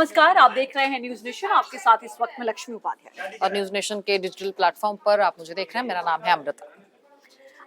नमस्कार, आप देख रहे हैं न्यूज नेशन। आपके साथ इस वक्त में लक्ष्मी उपाध्याय और न्यूज नेशन के डिजिटल प्लेटफॉर्म पर आप मुझे देख रहे हैं। मेरा नाम है अमृता।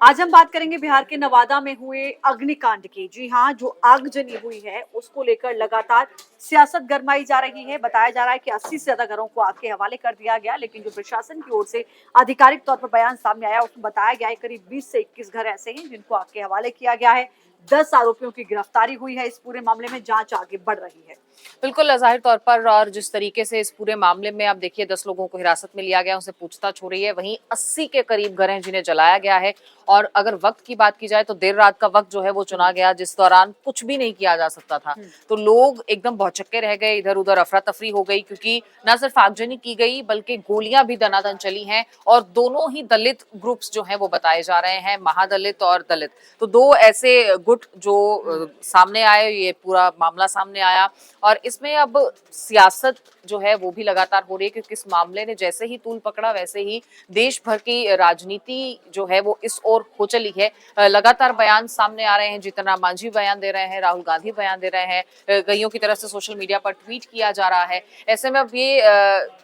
आज हम बात करेंगे बिहार के नवादा में हुए अग्निकांड की। जी हां, जो आगजनी हुई है उसको लेकर लगातार सियासत गरमाई जा रही है। बताया जा रहा है कि 80 से ज्यादा घरों को आग के हवाले कर दिया गया, लेकिन जो प्रशासन की ओर से आधिकारिक तौर पर बयान सामने आया उसमें बताया गया है करीब 20 से 21 घर ऐसे हैं जिनको आग के हवाले किया गया है। 10 आरोपियों की गिरफ्तारी हुई है। इस पूरे मामले में जांच आगे बढ़ रही है। बिल्कुल जाहिर तौर पर, और जिस तरीके से इस पूरे मामले में आप देखिए 10 लोगों को हिरासत में लिया गया, उनसे पूछताछ हो रही है। वहीं 80 के करीब घर हैं जिन्हें जलाया गया है। और अगर वक्त की बात की जाए तो देर रात का वक्त जो है वो चुना गया, जिस दौरान कुछ भी नहीं किया जा सकता था। तो लोग एकदम भौचक्के रह गए, इधर उधर अफरा तफरी हो गई, क्योंकि न सिर्फ आगजनी की गई बल्कि गोलियां भी दनादन चली हैं। और दोनों ही दलित ग्रुप्स जो हैं वो बताए जा रहे हैं, महादलित और दलित। तो दो ऐसे गुट जो सामने आए, ये पूरा मामला सामने आया। और इसमें अब सियासत जो है वो भी लगातार हो रही है, क्योंकि इस मामले ने जैसे ही तूल पकड़ा वैसे ही देश भर की राजनीति जो है वो इस ओर हो चली है। लगातार बयान सामने आ रहे हैं, जीतन राम मांझी बयान दे रहे हैं, राहुल गांधी बयान दे रहे हैं, कईयों की तरफ से सोशल मीडिया पर ट्वीट किया जा रहा है। ऐसे में अब ये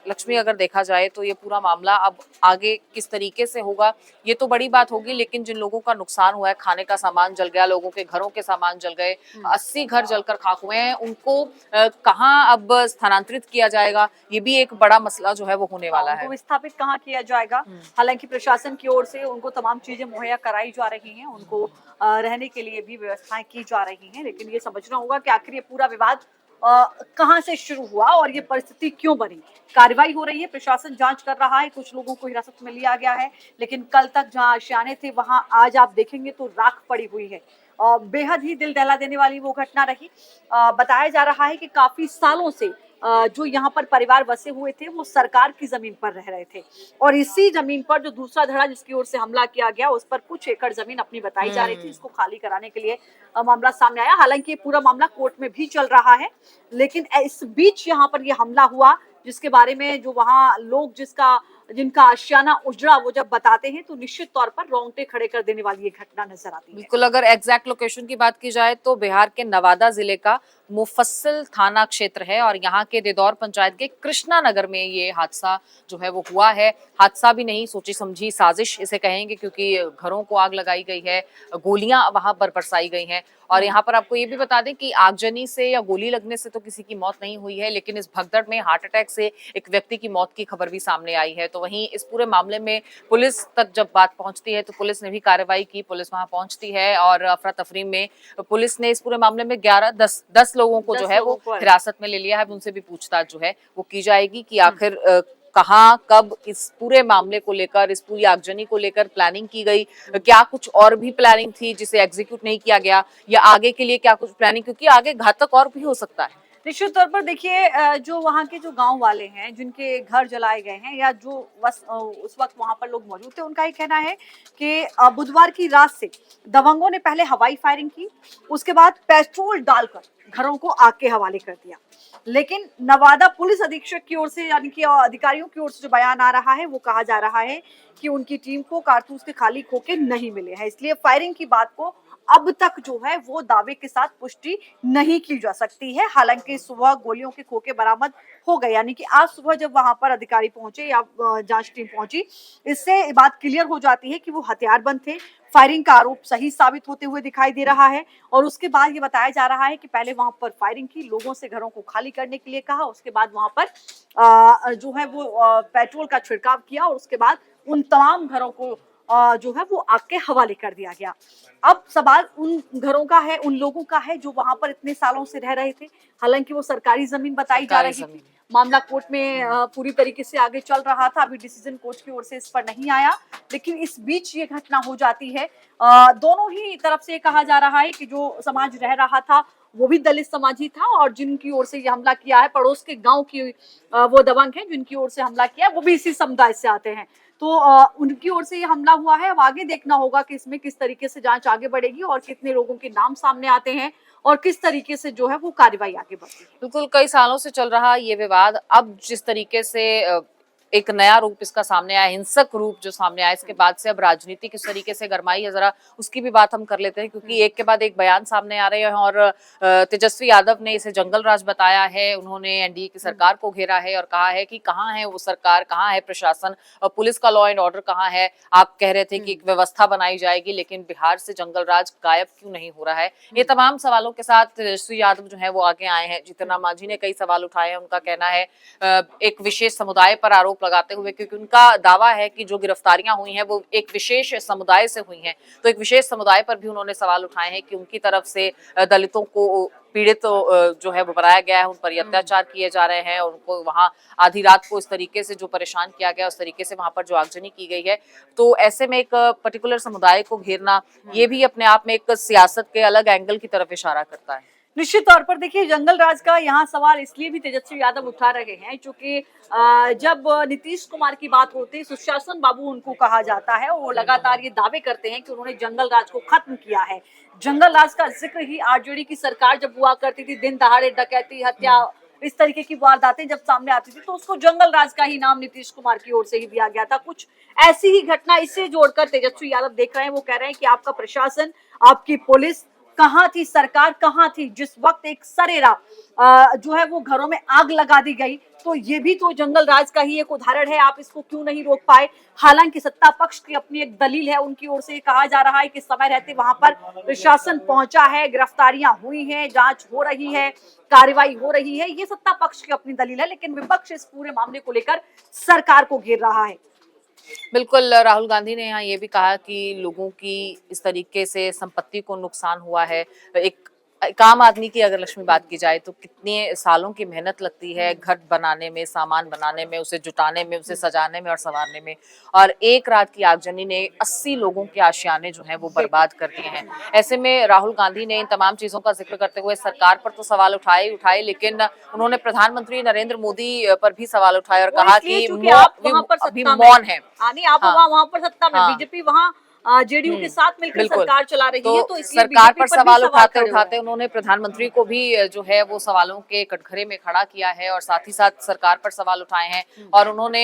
लक्ष्मी, अगर देखा जाए तो ये पूरा मामला अब आगे किस तरीके से होगा ये तो बड़ी बात होगी, लेकिन जिन लोगों का नुकसान हुआ है, खाने का सामान जल गया, लोगों के घरों के सामान जल गए, 80 घर जलकर खाक हुए हैं, उनको कहाँ अब स्थानांतरित किया जाएगा, ये भी एक बड़ा मसला जो है वो होने वाला है। उनको विस्थापित कहाँ किया जाएगा। हालांकि प्रशासन की ओर से उनको तमाम चीजें मुहैया कराई जा रही हैं, उनको रहने के लिए भी व्यवस्थाएं की जा रही हैं, लेकिन ये समझना होगा कि आखिर ये पूरा विवाद कहाँ से शुरू हुआ और ये परिस्थिति क्यों बनी। कार्रवाई हो रही है, प्रशासन जांच कर रहा है, कुछ लोगों को हिरासत में लिया गया है, लेकिन कल तक जहां आशियाने थे वहां आज आप देखेंगे तो राख पड़ी हुई है। बेहद ही दिल दहला देने वाली वो घटना रही। बताया जा रहा है कि काफी सालों से जो यहाँ पर परिवार बसे हुए थे वो सरकार की जमीन पर रह रहे थे, और इसी जमीन पर जो दूसरा धड़ा जिसकी ओर से हमला किया गया उस पर कुछ एकड़ जमीन अपनी बताई जा रही थी, इसको खाली कराने के लिए मामला सामने आया। हालांकि ये पूरा मामला कोर्ट में भी चल रहा है, लेकिन इस बीच यहाँ पर ये हमला हुआ, जिसके बारे में जो वहाँ लोग जिनका आशियाना उजड़ा वो जब बताते हैं तो निश्चित तौर पर रोंगटे खड़े कर देने वाली ये घटना नजर आती है। बिल्कुल, अगर एग्जैक्ट लोकेशन की बात की जाए तो बिहार के नवादा जिले का मुफस्सिल थाना क्षेत्र है, और यहाँ के देदौर पंचायत के कृष्णा नगर में ये हादसा जो है वो हुआ है। हादसा भी नहीं, सोची समझी साजिश इसे कहेंगे, क्योंकि घरों को आग लगाई गई है, गोलियां वहां पर बरसाई गई हैं। और यहाँ पर आपको ये भी बता दें कि आगजनी से या गोली लगने से तो किसी की मौत नहीं हुई है, लेकिन इस भगदड़ में हार्ट अटैक से एक व्यक्ति की मौत की खबर भी सामने आई है। तो वहीं इस पूरे मामले में पुलिस तक जब बात पहुंचती है तो पुलिस ने भी कार्रवाई की, पुलिस वहां पहुंचती है, और अफरा तफरी में पुलिस ने इस पूरे मामले में 10 लोगों को जो है वो हिरासत में ले लिया है। उनसे भी पूछताछ जो है वो की जाएगी कि आखिर कहाँ कब इस पूरे मामले को लेकर, इस पूरी आगजनी को लेकर प्लानिंग की गई, क्या कुछ और भी प्लानिंग थी जिसे एग्जीक्यूट नहीं किया गया, या आगे के लिए क्या कुछ प्लानिंग, क्योंकि आगे घातक और भी हो सकता है। निश्चित तौर पर देखिए, जो वहाँ के जो गांव वाले हैं जिनके घर जलाए गए हैं या जो उस वक्त वहां पर लोग मौजूद थे, उनका ये कहना है कि बुधवार की रात से दबंगों ने पहले हवाई फायरिंग की, उसके बाद पेट्रोल डालकर घरों को आग के हवाले कर दिया। लेकिन नवादा पुलिस अधीक्षक की ओर से, यानी कि अधिकारियों की ओर से जो बयान आ रहा है वो कहा जा रहा है कि उनकी टीम को कारतूस के खाली खोखे नहीं मिले हैं, इसलिए फायरिंग की बात को अब तक जो है वो दावे के साथ पुष्टि नहीं की जा सकती है। हालांकि सुबह गोलियों के खोखे बरामद हो गए, यानी कि आज सुबह जब वहां पर अधिकारी पहुंचे या जांच टीम पहुंची, इससे बात क्लियर हो जाती है कि वो हथियारबंद थे। फायरिंग का आरोप सही साबित होते हुए दिखाई दे रहा है, और उसके बाद ये बताया जा रहा है कि पहले वहां पर फायरिंग की, लोगों से घरों को खाली करने के लिए कहा, उसके बाद वहां पर जो है वो पेट्रोल का छिड़काव किया, और उसके बाद उन तमाम घरों को जो है वो आग के हवाले कर दिया गया। अब सवाल उन घरों का है, उन लोगों का है जो वहां पर इतने सालों से रह रहे थे। हालांकि वो सरकारी जमीन बताई जा रही थी। मामला कोर्ट में पूरी तरीके से आगे चल रहा था, अभी डिसीजन कोर्ट की ओर से इस पर नहीं आया, लेकिन इस बीच ये घटना हो जाती है। दोनों ही तरफ से कहा जा रहा है कि जो समाज रह रहा था वो भी दलित समाज ही था, और जिनकी ओर से ये हमला किया है पड़ोस के गांव की वो दबंग है जिनकी ओर से हमला किया वो भी इसी समुदाय से आते हैं। तो उनकी ओर से ये हमला हुआ है। अब आगे देखना होगा कि इसमें किस तरीके से जांच आगे बढ़ेगी और कितने लोगों के नाम सामने आते हैं और किस तरीके से जो है वो कार्रवाई आगे बढ़ती है। बिल्कुल, कई सालों से चल रहा ये विवाद अब जिस तरीके से एक नया रूप इसका सामने आया, हिंसक रूप जो सामने आया, इसके बाद से अब राजनीति किस तरीके से गरमाई है, जरा उसकी भी बात हम कर लेते हैं, क्योंकि एक के बाद एक बयान सामने आ रहे हैं। और तेजस्वी यादव ने इसे जंगल राज बताया है। उन्होंने एनडीए की सरकार को घेरा है और कहा है कि कहाँ है वो सरकार, कहाँ है प्रशासन, पुलिस का लॉ एंड ऑर्डर कहाँ है। आप कह रहे थे कि एक व्यवस्था बनाई जाएगी, लेकिन बिहार से जंगल राज गायब क्यों नहीं हो रहा है? ये तमाम सवालों के साथ तेजस्वी यादव जो है वो आगे आए हैं। जीतन राम मांझी ने कई सवाल उठाए हैं। उनका कहना है एक विशेष समुदाय पर आरोप लगाते हुए, क्योंकि उनका दावा है कि जो गिरफ्तारियां हुई हैं वो एक विशेष समुदाय से हुई हैं, तो एक विशेष समुदाय पर भी उन्होंने सवाल उठाए हैं कि उनकी तरफ से दलितों को पीड़ित जो है वो बनाया गया है, उन पर अत्याचार किए जा रहे हैं, और उनको वहां आधी रात को इस तरीके से जो परेशान किया गया, उस तरीके से वहां पर जो आगजनी की गई है। तो ऐसे में एक पर्टिकुलर समुदाय को घेरना, ये भी अपने आप में एक सियासत के अलग एंगल की तरफ इशारा करता है। निश्चित तौर पर देखिए, जंगल राज का यहाँ सवाल इसलिए भी तेजस्वी यादव उठा रहे हैं क्योंकि जब नीतीश कुमार की बात होती है, सुशासन बाबू उनको कहा जाता है, वो लगातार ये दावे करते हैं कि उन्होंने जंगल राज को खत्म किया है। जंगल राज का जिक्र ही आरजेडी की सरकार जब हुआ करती थी, दिन दहाड़े डकैती, हत्या, इस तरीके की वारदातें जब सामने आती थी, तो उसको जंगल राज का ही नाम नीतीश कुमार की ओर से ही दिया गया था। कुछ ऐसी ही घटना इससे जोड़कर तेजस्वी यादव देख रहे हैं। वो कह रहे हैं कि आपका प्रशासन, आपकी पुलिस कहाँ थी, सरकार कहाँ थी जिस वक्त एक सरेरा जो है वो घरों में आग लगा दी गई? तो ये भी तो जंगल राज का ही एक उदाहरण है। आप इसको क्यों नहीं रोक पाए? हालांकि सत्ता पक्ष की अपनी एक दलील है, उनकी ओर से कहा जा रहा है कि समय रहते वहां पर प्रशासन पहुंचा है, गिरफ्तारियां हुई हैं, जांच हो रही है, कार्रवाई हो रही है। ये सत्ता पक्ष की अपनी दलील है, लेकिन विपक्ष इस पूरे मामले को लेकर सरकार को घेर रहा है। बिल्कुल, राहुल गांधी ने यहाँ ये भी कहा कि लोगों की इस तरीके से संपत्ति को नुकसान हुआ है। एक आम आदमी की अगर लक्ष्मी बात की जाए तो कितने सालों की मेहनत लगती है घर बनाने में, सामान बनाने में, उसे जुटाने में, उसे सजाने में और संवारने में, और एक रात की आगजनी ने 80 लोगों के आशियाने जो हैं वो बर्बाद कर दिए हैं। ऐसे में राहुल गांधी ने इन तमाम चीजों का जिक्र करते हुए सरकार पर तो सवाल उठाए, लेकिन उन्होंने प्रधानमंत्री नरेंद्र मोदी पर भी सवाल उठाए और कहा कि अभी मौन है। आप वहां पर सत्ता में, बीजेपी वहां जेडीयू के साथ मिलकर सरकार चला रही है, तो इसलिए सरकार पर सवाल उठाते उन्होंने प्रधानमंत्री को भी जो है वो सवालों के कटघरे में खड़ा किया है, और साथ ही साथ सरकार पर सवाल उठाए हैं। और उन्होंने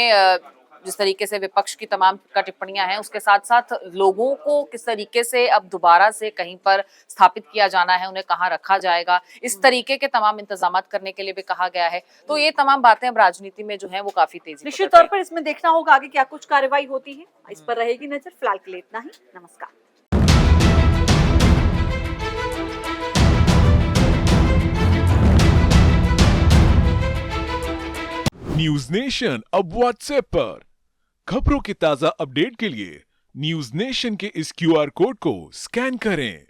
जिस तरीके से विपक्ष की तमाम का टिप्पणियां हैं, उसके साथ साथ लोगों को किस तरीके से अब दोबारा से कहीं पर स्थापित किया जाना है, उन्हें कहाँ रखा जाएगा, इस तरीके के तमाम इंतजाम करने के लिए भी कहा गया है। तो ये तमाम बातें अब राजनीति में जो है वो काफी तेजी निश्चित तौर पर इसमें देखना होगा आगे क्या कुछ कार्रवाई होती है, इस पर रहेगी नजर। फिलहाल के लिए इतना ही, नमस्कार। न्यूज नेशन अब व्हाट्सएप पर खबरों के ताजा अपडेट के लिए न्यूज नेशन के इस क्यूआर कोड को स्कैन करें